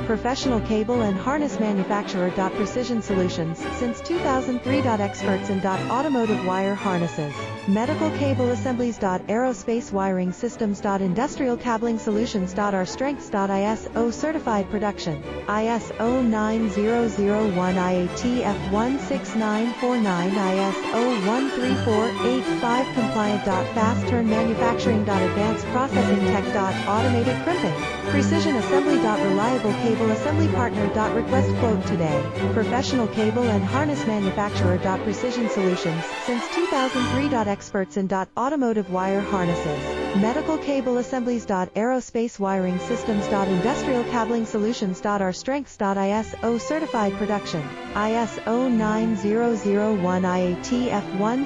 Professional cable and harness manufacturer. Precision Solutions, since 2003. Experts in automotive wire harnesses, medical cable assemblies. Aerospace wiring systems. Industrial cabling solutions. Our strengths. ISO certified production, ISO 9001, IATF 16949, ISO 13485 compliant. Fast turn manufacturing. Advanced processing tech. Automated crimping, precision assembly. Reliable cable assembly partner. Request quote today. Professional cable and harness manufacturer. Precision Solutions, since 2003. Experts in automotive wire harnesses, medical cable assemblies. Aerospace wiring systems. Industrial cabling solutions. Our strengths. ISO certified production, ISO 9001, IATF 1